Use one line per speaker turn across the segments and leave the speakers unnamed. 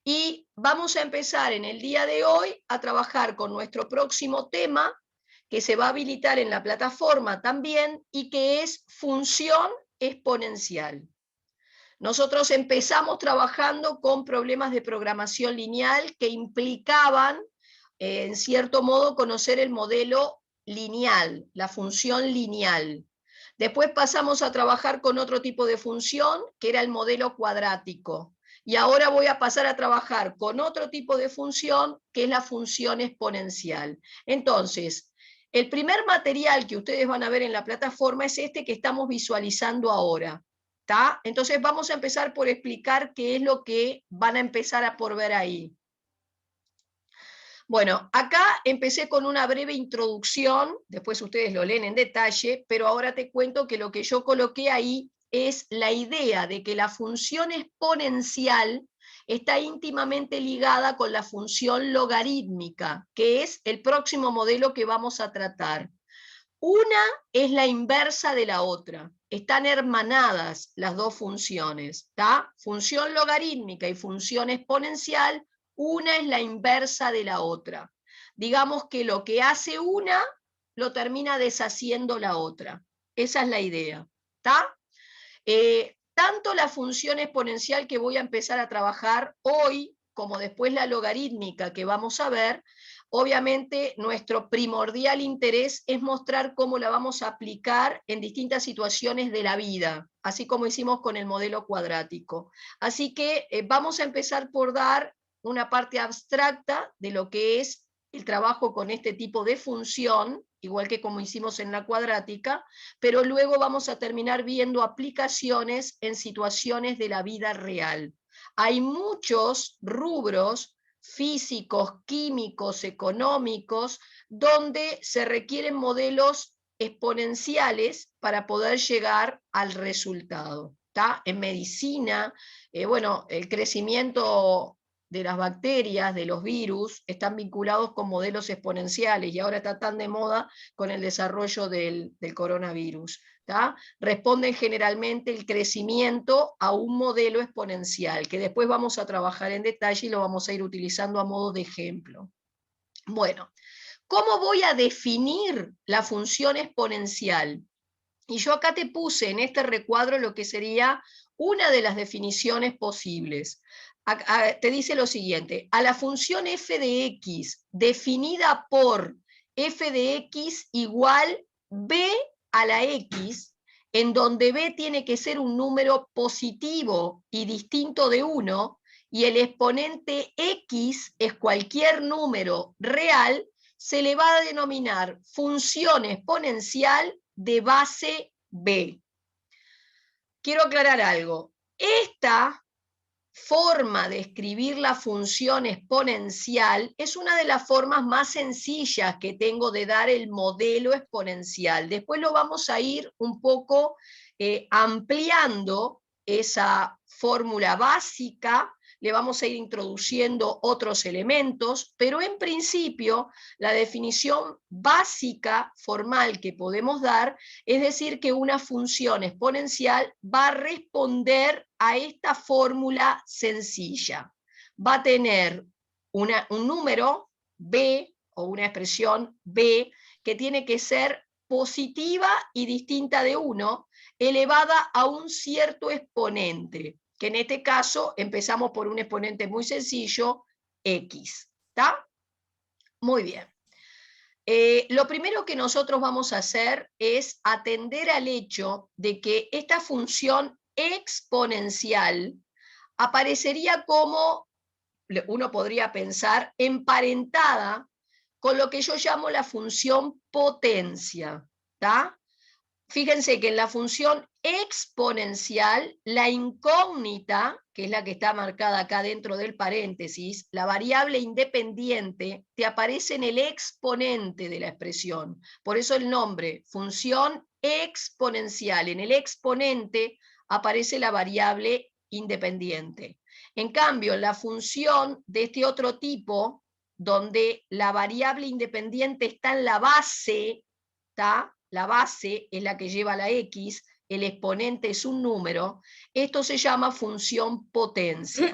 Y vamos a empezar en el día de hoy a trabajar con nuestro próximo tema, que se va a habilitar en la plataforma también, y que es función exponencial. Nosotros empezamos trabajando con problemas de programación lineal que implicaban, en cierto modo, conocer el modelo lineal, la función lineal. Después pasamos a trabajar con otro tipo de función, que era el modelo cuadrático. Y ahora voy a pasar a trabajar con otro tipo de función, que es la función exponencial. Entonces, el primer material que ustedes van a ver en la plataforma es este que estamos visualizando ahora. ¿Tá? Entonces vamos a empezar por explicar qué es lo que van a empezar a por ver ahí. Bueno, acá empecé con una breve introducción, después ustedes lo leen en detalle, pero ahora te cuento que lo que yo coloqué ahí es la idea de que la función exponencial está íntimamente ligada con la función logarítmica, que es el próximo modelo que vamos a tratar. Una es la inversa de la otra. Están hermanadas las dos funciones. ¿Tá? Función logarítmica y función exponencial, una es la inversa de la otra. Digamos que lo que hace una lo termina deshaciendo la otra. Esa es la idea. ¿Tá? Tanto la función exponencial que voy a empezar a trabajar hoy, como después la logarítmica que vamos a ver, obviamente nuestro primordial interés es mostrar cómo la vamos a aplicar en distintas situaciones de la vida, así como hicimos con el modelo cuadrático. Así que vamos a empezar por dar una parte abstracta de lo que es el trabajo con este tipo de función, igual que como hicimos en la cuadrática, pero luego vamos a terminar viendo aplicaciones en situaciones de la vida real. Hay muchos rubros físicos, químicos, económicos, donde se requieren modelos exponenciales para poder llegar al resultado. ¿Tá? En medicina, bueno, el crecimiento de las bacterias, de los virus, están vinculados con modelos exponenciales y ahora está tan de moda con el desarrollo del coronavirus. ¿Tá? Responden generalmente el crecimiento a un modelo exponencial, que después vamos a trabajar en detalle y lo vamos a ir utilizando a modo de ejemplo. Bueno, ¿cómo voy a definir la función exponencial? Y yo acá te puse en este recuadro lo que sería una de las definiciones posibles. Te dice lo siguiente: a la función f de x definida por f de x igual b a la x, en donde b tiene que ser un número positivo y distinto de 1, y el exponente x es cualquier número real, se le va a denominar función exponencial de base B. Quiero aclarar algo. Esta forma de escribir la función exponencial es una de las formas más sencillas que tengo de dar el modelo exponencial. Después lo vamos a ir un poco ampliando esa fórmula básica, le vamos a ir introduciendo otros elementos, pero en principio la definición básica formal que podemos dar es decir que una función exponencial va a responder a esta fórmula sencilla. Va a tener un número b o una expresión b que tiene que ser positiva y distinta de 1, elevada a un cierto exponente, que en este caso empezamos por un exponente muy sencillo, x. ¿Está? Muy bien. Lo primero que nosotros vamos a hacer es atender al hecho de que esta función exponencial aparecería como, uno podría pensar, emparentada con lo que yo llamo la función potencia. ¿Tá? Fíjense que en la función exponencial, la incógnita, que es la que está marcada acá dentro del paréntesis, la variable independiente, te aparece en el exponente de la expresión. Por eso el nombre, función exponencial. En el exponente aparece la variable independiente. En cambio, en la función de este otro tipo, donde la variable independiente está en la base, ¿tá? La base es la que lleva la x, el exponente es un número, esto se llama función potencia.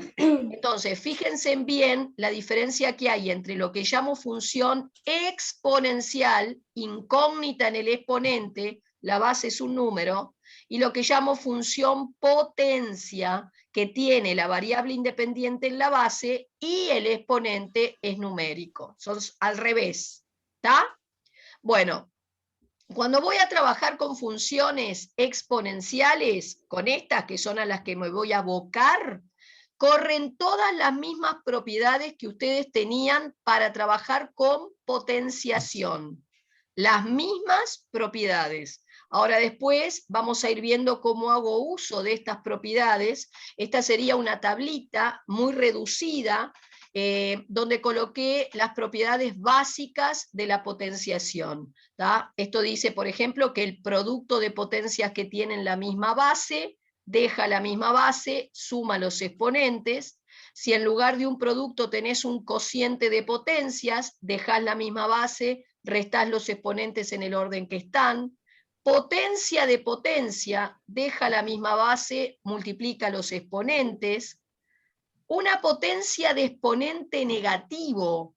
Entonces, fíjense bien la diferencia que hay entre lo que llamo función exponencial, incógnita en el exponente, la base es un número, y lo que llamo función potencia, que tiene la variable independiente en la base y el exponente es numérico. Son al revés, ¿está? Bueno, cuando voy a trabajar con funciones exponenciales, con estas que son a las que me voy a abocar, corren todas las mismas propiedades que ustedes tenían para trabajar con potenciación. Las mismas propiedades. Ahora después vamos a ir viendo cómo hago uso de estas propiedades. Esta sería una tablita muy reducida, donde coloqué las propiedades básicas de la potenciación. ¿tá? Esto dice, por ejemplo, que el producto de potencias que tienen la misma base, deja la misma base, suma los exponentes. Si en lugar de un producto tenés un cociente de potencias, dejás la misma base, restás los exponentes en el orden que están. Potencia de potencia, deja la misma base, multiplica los exponentes. Una potencia de exponente negativo.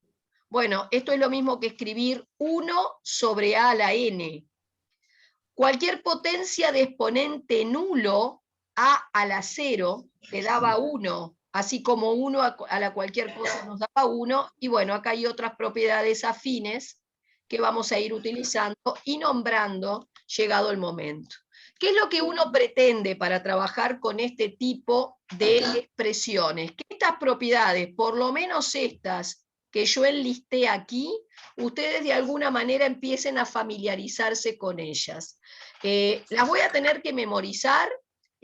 Bueno, esto es lo mismo que escribir 1 sobre a a la n. Cualquier potencia de exponente nulo, a a la 0, te daba 1, así como 1 a la cualquier cosa nos daba 1, y bueno, acá hay otras propiedades afines que vamos a ir utilizando y nombrando llegado el momento. ¿Qué es lo que uno pretende para trabajar con este tipo de expresiones? Que estas propiedades, por lo menos estas que yo enlisté aquí, ustedes de alguna manera empiecen a familiarizarse con ellas. Las voy a tener que memorizar,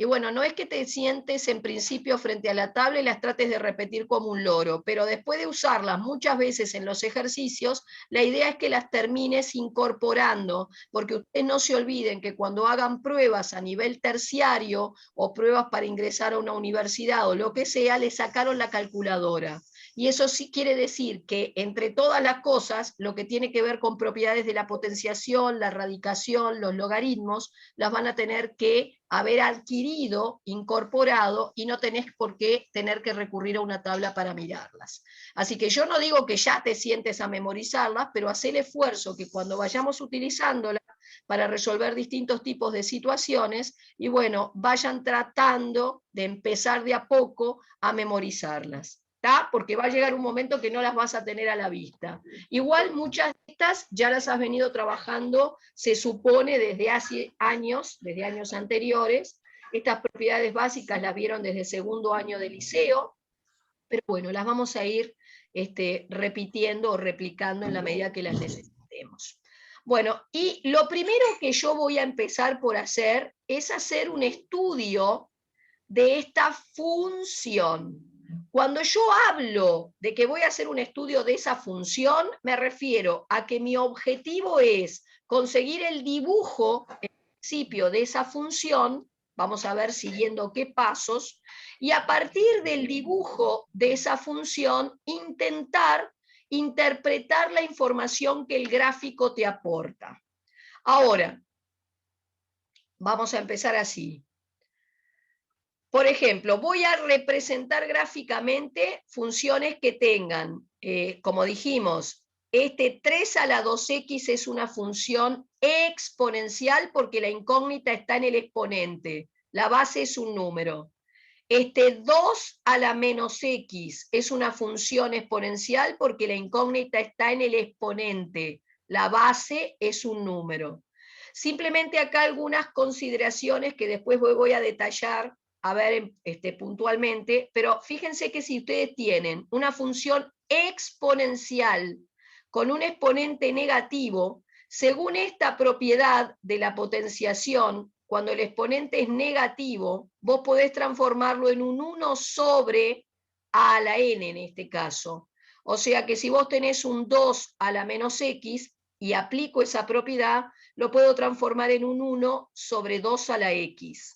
y bueno, no es que te sientes en principio frente a la tabla y las trates de repetir como un loro, pero después de usarlas muchas veces en los ejercicios, la idea es que las termines incorporando, porque ustedes no se olviden que cuando hagan pruebas a nivel terciario o pruebas para ingresar a una universidad o lo que sea, le sacaron la calculadora. Y eso sí quiere decir que entre todas las cosas, lo que tiene que ver con propiedades de la potenciación, la radicación, los logaritmos, las van a tener que haber adquirido, incorporado, y no tenés por qué tener que recurrir a una tabla para mirarlas. Así que yo no digo que ya te sientes a memorizarlas, pero haz el esfuerzo que cuando vayamos utilizándolas para resolver distintos tipos de situaciones, y bueno, vayan tratando de empezar de a poco a memorizarlas. ¿Tá? Porque va a llegar un momento que no las vas a tener a la vista. Igual muchas de estas ya las has venido trabajando, se supone, desde hace años, desde años anteriores. Estas propiedades básicas las vieron desde segundo año de liceo, pero bueno, las vamos a ir repitiendo o replicando en la medida que las necesitemos. Bueno, y lo primero que yo voy a empezar por hacer es hacer un estudio de esta función. Cuando yo hablo de que voy a hacer un estudio de esa función, me refiero a que mi objetivo es conseguir el dibujo, el principio de esa función, vamos a ver siguiendo qué pasos, y a partir del dibujo de esa función, intentar interpretar la información que el gráfico te aporta. Ahora, vamos a empezar así. Por ejemplo, voy a representar gráficamente funciones que tengan, como dijimos, este 3 a la 2x es una función exponencial porque la incógnita está en el exponente, la base es un número. Este 2 a la menos x es una función exponencial porque la incógnita está en el exponente, la base es un número. Simplemente acá algunas consideraciones que después voy a detallar a ver puntualmente, pero fíjense que si ustedes tienen una función exponencial con un exponente negativo, según esta propiedad de la potenciación, cuando el exponente es negativo, vos podés transformarlo en un 1 sobre a a la n en este caso. O sea que si vos tenés un 2 a la menos x y aplico esa propiedad, lo puedo transformar en un 1 sobre 2 a la x.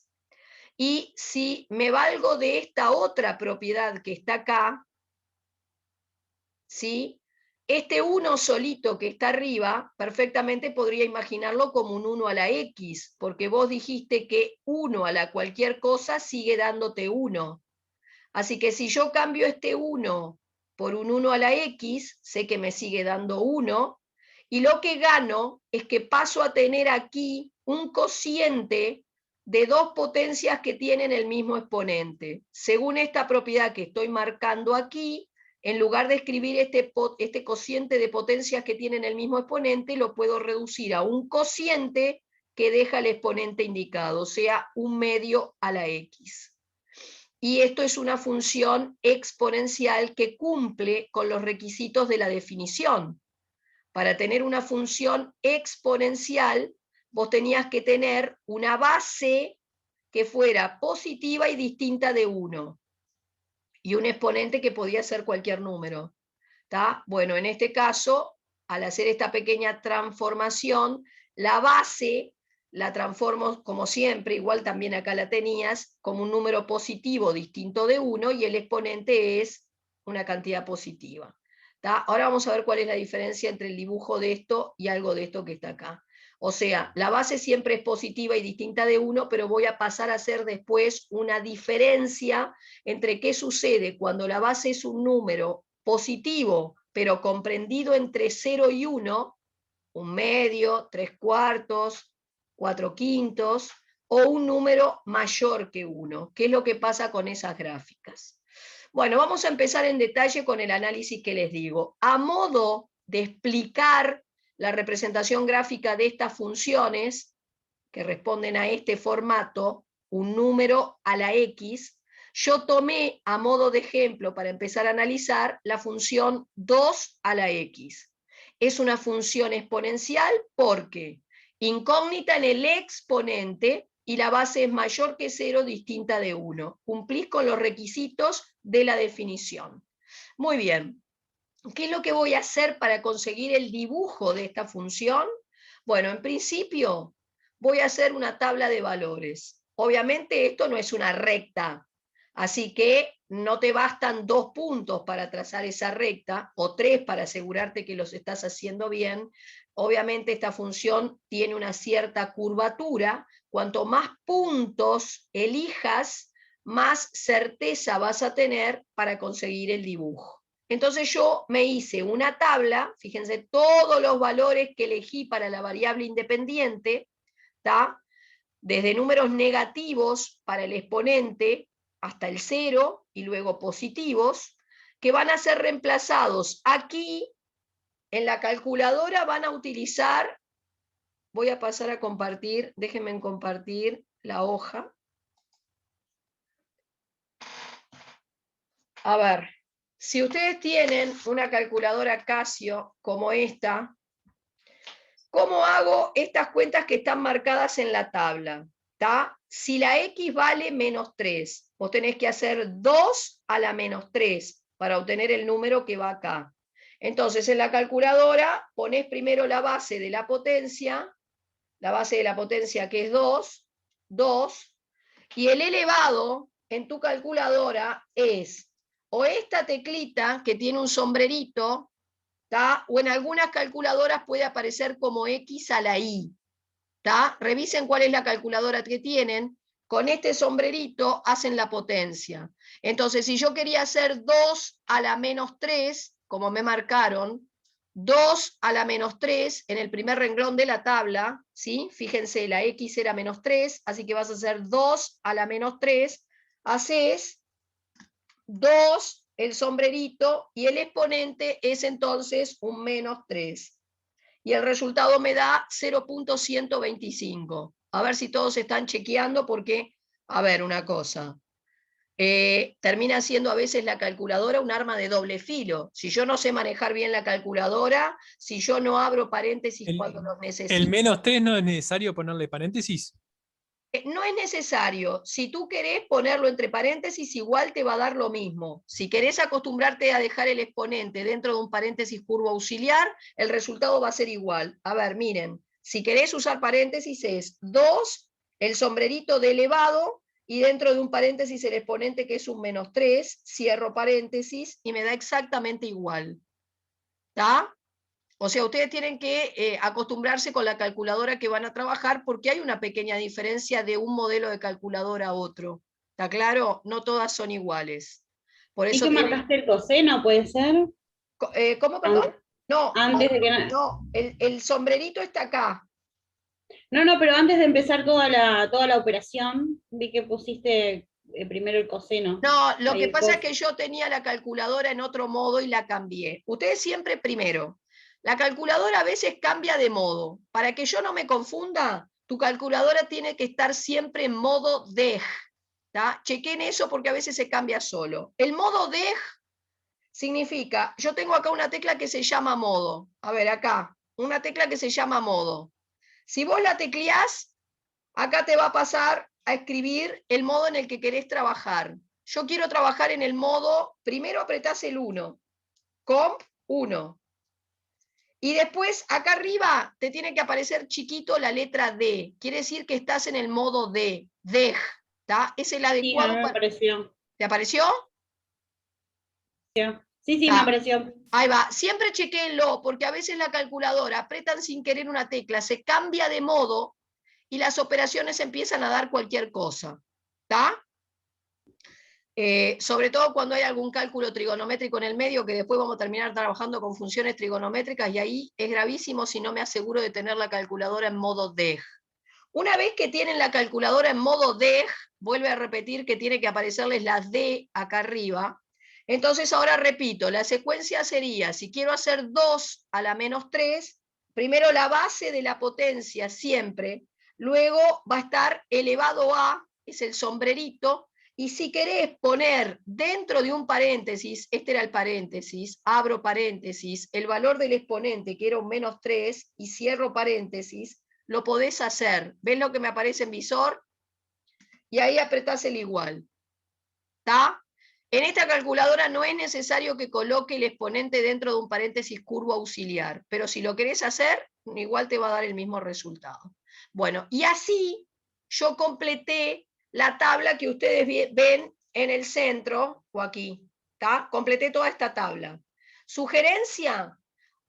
Y si me valgo de esta otra propiedad que está acá, ¿sí? Este 1 solito que está arriba, perfectamente podría imaginarlo como un 1 a la x, porque vos dijiste que 1 a la cualquier cosa sigue dándote 1. Así que si yo cambio este 1 por un 1 a la x, sé que me sigue dando 1, y lo que gano es que paso a tener aquí un cociente de dos potencias que tienen el mismo exponente. Según esta propiedad que estoy marcando aquí, en lugar de escribir este cociente de potencias que tienen el mismo exponente, lo puedo reducir a un cociente que deja el exponente indicado, o sea, un medio a la x. Y esto es una función exponencial que cumple con los requisitos de la definición. Para tener una función exponencial, vos tenías que tener una base que fuera positiva y distinta de 1, y un exponente que podía ser cualquier número. ¿Tá? Bueno, en este caso, al hacer esta pequeña transformación, la base la transformo como siempre, igual también acá la tenías, como un número positivo distinto de 1, y el exponente es una cantidad positiva. ¿Tá? Ahora vamos a ver cuál es la diferencia entre el dibujo de esto y algo de esto que está acá. O sea, la base siempre es positiva y distinta de 1, pero voy a pasar a hacer después una diferencia entre qué sucede cuando la base es un número positivo, pero comprendido entre 0 y 1, un medio, 3/4, 4/5, o un número mayor que 1. ¿Qué es lo que pasa con esas gráficas? Bueno, vamos a empezar en detalle con el análisis que les digo. A modo de explicar la representación gráfica de estas funciones, que responden a este formato, un número a la x, yo tomé a modo de ejemplo para empezar a analizar la función 2 a la x. Es una función exponencial porque incógnita en el exponente y la base es mayor que 0, distinta de 1. Cumplís con los requisitos de la definición. Muy bien. ¿Qué es lo que voy a hacer para conseguir el dibujo de esta función? Bueno, en principio voy a hacer una tabla de valores. Obviamente esto no es una recta, así que no te bastan 2 puntos para trazar esa recta, o 3 para asegurarte que los estás haciendo bien. Obviamente esta función tiene una cierta curvatura. Cuanto más puntos elijas, más certeza vas a tener para conseguir el dibujo. Entonces yo me hice una tabla, fíjense todos los valores que elegí para la variable independiente, ¿tá? Desde números negativos para el exponente hasta el 0 y luego positivos, que van a ser reemplazados aquí en la calculadora. Van a utilizar, voy a pasar a compartir, déjenme compartir la hoja. A ver, si ustedes tienen una calculadora Casio como esta, ¿cómo hago estas cuentas que están marcadas en la tabla? ¿Tá? Si la x vale menos 3, vos tenés que hacer 2 a la menos 3 para obtener el número que va acá. Entonces en la calculadora ponés primero la base de la potencia que es 2, y el elevado en tu calculadora es o esta teclita que tiene un sombrerito, ¿tá? O en algunas calculadoras puede aparecer como x a la y. ¿Tá? Revisen cuál es la calculadora que tienen. Con este sombrerito hacen la potencia. Entonces, si yo quería hacer 2 a la menos 3, como me marcaron, 2 a la menos 3 en el primer renglón de la tabla, ¿sí? Fíjense, la x era menos 3, así que vas a hacer 2 a la menos 3, haces 2, el sombrerito, y el exponente es entonces un menos 3. Y el resultado me da 0.125. A ver si todos están chequeando, porque, a ver, una cosa, termina siendo a veces la calculadora un arma de doble filo. Si yo no sé manejar bien la calculadora, si yo no abro paréntesis cuando los
El
necesito.
menos 3 no es necesario ponerle paréntesis.
No es necesario. Si tú querés ponerlo entre paréntesis, igual te va a dar lo mismo. Si querés acostumbrarte a dejar el exponente dentro de un paréntesis curvo auxiliar, el resultado va a ser igual. A ver, miren, si querés usar paréntesis es 2, el sombrerito de elevado, y dentro de un paréntesis el exponente que es un menos 3, cierro paréntesis y me da exactamente igual. ¿Está? O sea, ustedes tienen que acostumbrarse con la calculadora que van a trabajar, porque hay una pequeña diferencia de un modelo de calculadora a otro. ¿Está claro? No todas son iguales. Por
¿Y
eso
que marcaste el coseno, puede ser?
¿cómo, perdón? No,
Antes de que...
no, el sombrerito está acá.
No, pero antes de empezar toda la operación, vi que pusiste primero el coseno.
No, lo
Ahí
que
el
pasa es
cos.
que yo tenía la calculadora en otro modo y la cambié. Ustedes siempre primero. La calculadora a veces cambia de modo. Para que yo no me confunda, tu calculadora tiene que estar siempre en modo DEG. Chequen eso porque a veces se cambia solo. El modo DEG significa, yo tengo acá una tecla que se llama modo. A ver, acá, una tecla que se llama modo. Si vos la tecleás, acá te va a pasar a escribir el modo en el que querés trabajar. Yo quiero trabajar en el modo, primero apretás el 1, comp 1. Y después acá arriba te tiene que aparecer chiquito la letra D. Quiere decir que estás en el modo D, DEG. Es el
Sí, a mí
adecuado
me
para...
apareció.
¿Te apareció?
Sí, me apareció.
Ahí va. Siempre chequéenlo, porque a veces la calculadora apretan sin querer una tecla, se cambia de modo y las operaciones empiezan a dar cualquier cosa. ¿Está? Sobre todo cuando hay algún cálculo trigonométrico en el medio, que después vamos a terminar trabajando con funciones trigonométricas, y ahí es gravísimo si no me aseguro de tener la calculadora en modo DEG. Una vez que tienen la calculadora en modo DEG, vuelve a repetir que tiene que aparecerles la D acá arriba. Entonces ahora repito, la secuencia sería, si quiero hacer 2 a la menos 3, primero la base de la potencia siempre, luego va a estar elevado a, es el sombrerito, y si querés poner dentro de un paréntesis, este era el paréntesis, abro paréntesis, el valor del exponente, que era un menos 3, y cierro paréntesis, lo podés hacer. ¿Ves lo que me aparece en visor? Y ahí apretás el igual. ¿Está? En esta calculadora no es necesario que coloque el exponente dentro de un paréntesis curvo auxiliar, pero si lo querés hacer, igual te va a dar el mismo resultado. Bueno, y así yo completé la tabla que ustedes ven en el centro, o aquí, ¿está? Completé toda esta tabla. Sugerencia,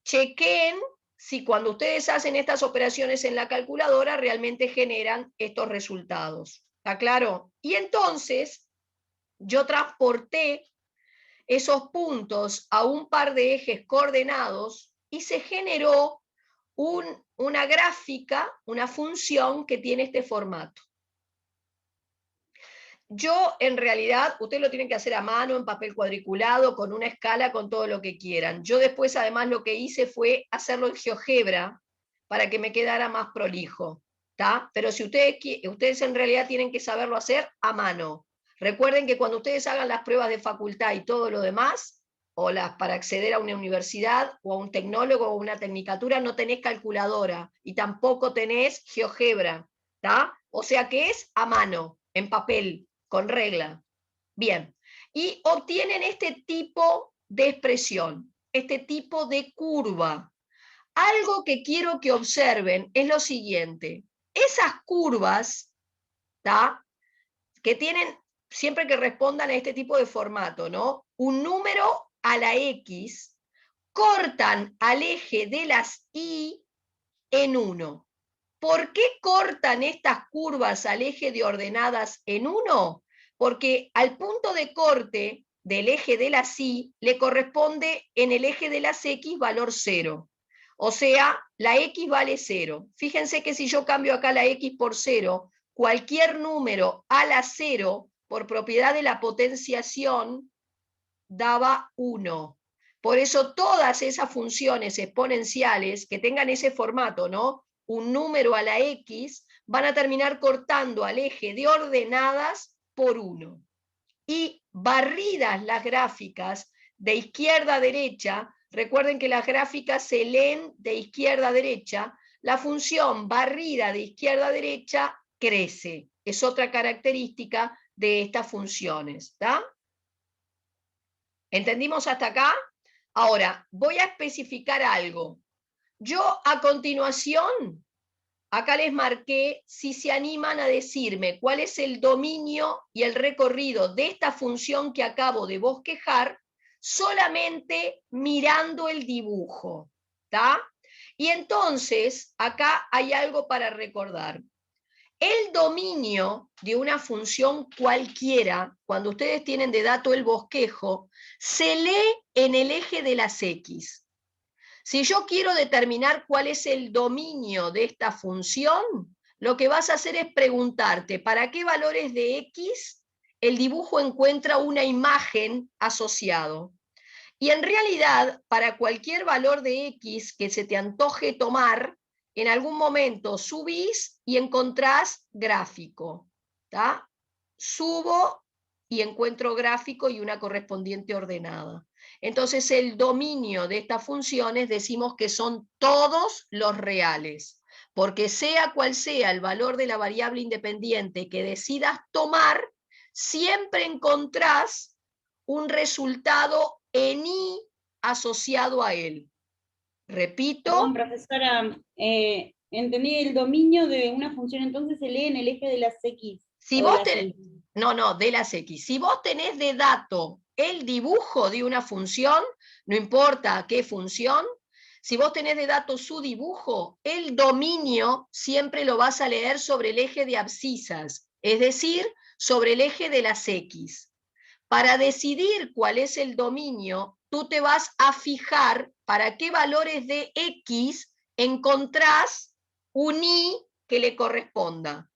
chequen si cuando ustedes hacen estas operaciones en la calculadora realmente generan estos resultados. ¿Está claro? Y entonces yo transporté esos puntos a un par de ejes coordenados y se generó una gráfica, una función que tiene este formato. Yo, en realidad, ustedes lo tienen que hacer a mano, en papel cuadriculado, con una escala, con todo lo que quieran. Yo después, además, lo que hice fue hacerlo en GeoGebra para que me quedara más prolijo. ¿Tá? Pero si ustedes en realidad tienen que saberlo hacer a mano. Recuerden que cuando ustedes hagan las pruebas de facultad y todo lo demás, o las para acceder a una universidad, o a un tecnólogo, o una tecnicatura, no tenés calculadora, y tampoco tenés GeoGebra. ¿Tá? O sea que es a mano, en papel, con regla. Bien, y obtienen este tipo de expresión, este tipo de curva. Algo que quiero que observen es lo siguiente. Esas curvas, ¿tá? Que tienen, siempre que respondan a este tipo de formato, ¿no? Un número a la X, cortan al eje de las Y en 1. ¿Por qué cortan estas curvas al eje de ordenadas en 1? Porque al punto de corte del eje de las Y le corresponde en el eje de las X valor 0. O sea, la X vale 0. Fíjense que si yo cambio acá la X por 0, cualquier número a la 0, por propiedad de la potenciación, daba 1. Por eso todas esas funciones exponenciales que tengan ese formato, ¿no? Un número a la X, van a terminar cortando al eje de ordenadas por 1. Y barridas las gráficas de izquierda a derecha, recuerden que las gráficas se leen de izquierda a derecha, la función barrida de izquierda a derecha crece. Es otra característica de estas funciones. ¿Está? ¿Entendimos hasta acá? Ahora, voy a especificar algo. Yo a continuación, acá les marqué si se animan a decirme cuál es el dominio y el recorrido de esta función que acabo de bosquejar, solamente mirando el dibujo. ¿Está? Y entonces, acá hay algo para recordar. el dominio de una función cualquiera, cuando ustedes tienen de dato el bosquejo, se lee en el eje de las X. Si yo quiero determinar cuál es el dominio de esta función, lo que vas a hacer es preguntarte para qué valores de X el dibujo encuentra una imagen asociado. Y en realidad, para cualquier valor de X que se te antoje tomar, en algún momento subís y encontrás gráfico. ¿Tá? Subo y encuentro gráfico y una correspondiente ordenada. Entonces el dominio de estas funciones decimos que son todos los reales, porque sea cual sea el valor de la variable independiente que decidas tomar, siempre encontrás un resultado en I asociado a él. Repito.
Perdón, profesora, entendí el dominio de una función, entonces se lee en el eje de las X.
Si
o de
vos
las
tenés,
Y.
no, de las X. Si vos tenés de dato el dibujo de una función, no importa qué función, si vos tenés de dato su dibujo, el dominio siempre lo vas a leer sobre el eje de abscisas, es decir, sobre el eje de las X. Para decidir cuál es el dominio, tú te vas a fijar para qué valores de X encontrás un I que le corresponda.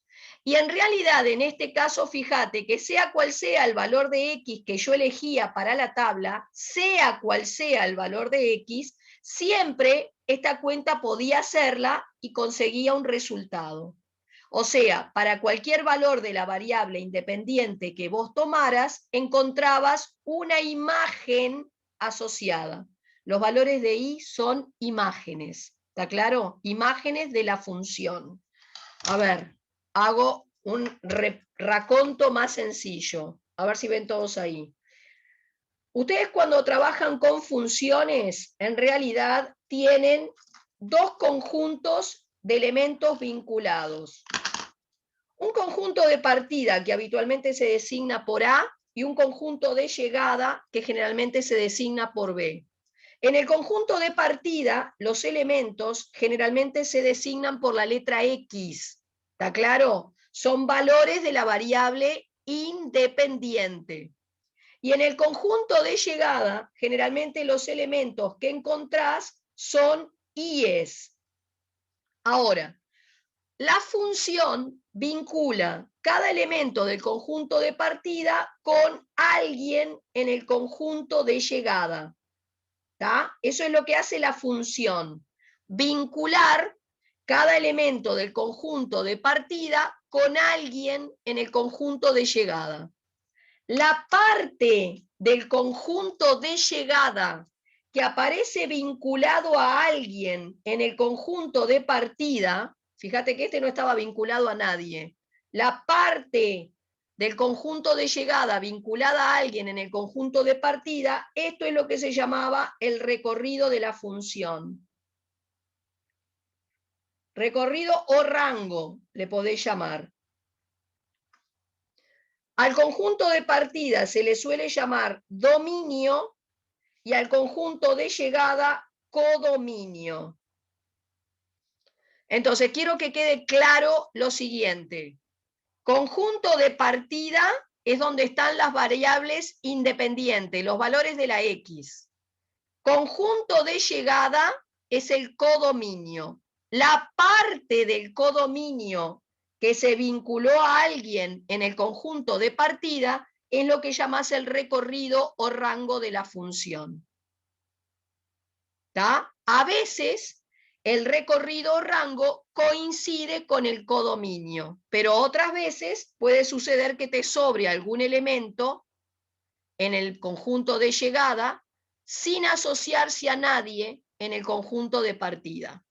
Y en realidad, en este caso, fíjate que sea cual sea el valor de X que yo elegía para la tabla, sea cual sea el valor de X, siempre esta cuenta podía hacerla y conseguía un resultado. O sea, para cualquier valor de la variable independiente que vos tomaras, encontrabas una imagen asociada. Los valores de I son imágenes. ¿Está claro? Imágenes de la función. A ver, hago un raconto más sencillo. A ver si ven todos ahí. Ustedes cuando trabajan con funciones, en realidad tienen dos conjuntos de elementos vinculados. Un conjunto de partida que habitualmente se designa por A y un conjunto de llegada que generalmente se designa por B. En el conjunto de partida, los elementos generalmente se designan por la letra X. ¿Está claro? Son valores de la variable independiente. Y en el conjunto de llegada, generalmente los elementos que encontrás son I's. Ahora, la función vincula cada elemento del conjunto de partida con alguien en el conjunto de llegada. ¿Tá? Eso es lo que hace la función. Vincular cada elemento del conjunto de partida con alguien en el conjunto de llegada. La parte del conjunto de llegada que aparece vinculado a alguien en el conjunto de partida, fíjate que este no estaba vinculado a nadie, la parte del conjunto de llegada vinculada a alguien en el conjunto de partida, esto es lo que se llamaba el recorrido de la función. Recorrido o rango, le podéis llamar. Al conjunto de partida se le suele llamar dominio y al conjunto de llegada codominio. Entonces, quiero que quede claro lo siguiente. Conjunto de partida es donde están las variables independientes, los valores de la X. Conjunto de llegada es el codominio. La parte del codominio que se vinculó a alguien en el conjunto de partida es lo que llamas el recorrido o rango de la función. ¿Tá? A veces el recorrido o rango coincide con el codominio, pero otras veces puede suceder que te sobre algún elemento en el conjunto de llegada sin asociarse a nadie en el conjunto de partida.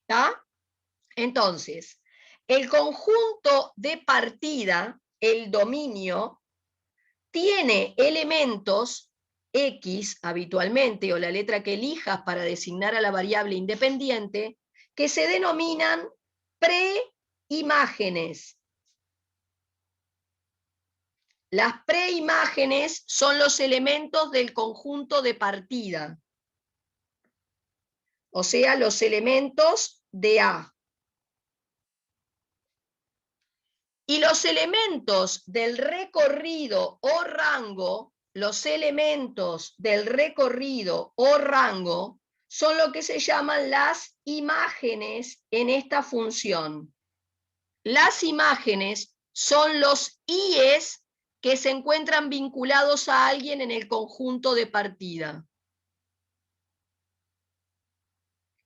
¿Tá? Entonces, el conjunto de partida, el dominio, tiene elementos X habitualmente, o la letra que elijas para designar a la variable independiente, que se denominan preimágenes. Las preimágenes son los elementos del conjunto de partida, o sea, los elementos de A. Y los elementos del recorrido o rango, los elementos del recorrido o rango, son lo que se llaman las imágenes en esta función. Las imágenes son los IES que se encuentran vinculados a alguien en el conjunto de partida.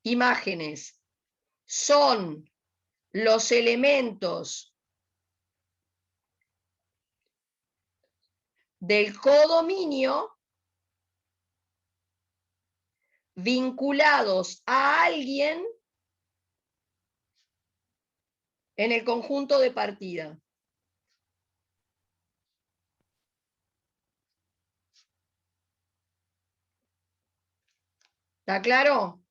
Imágenes son los elementos del codominio vinculados a alguien en el conjunto de partida. ¿Está claro?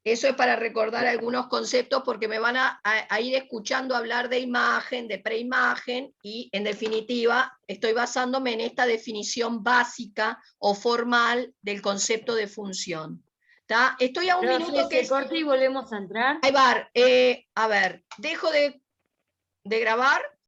Eso es para recordar algunos conceptos porque me van a ir escuchando hablar de imagen, de preimagen y en definitiva estoy basándome en esta definición básica o formal del concepto de función. ¿Está? Estoy a un minuto que...
Se corta y volvemos a entrar.
Ahí va. A ver, dejo de grabar.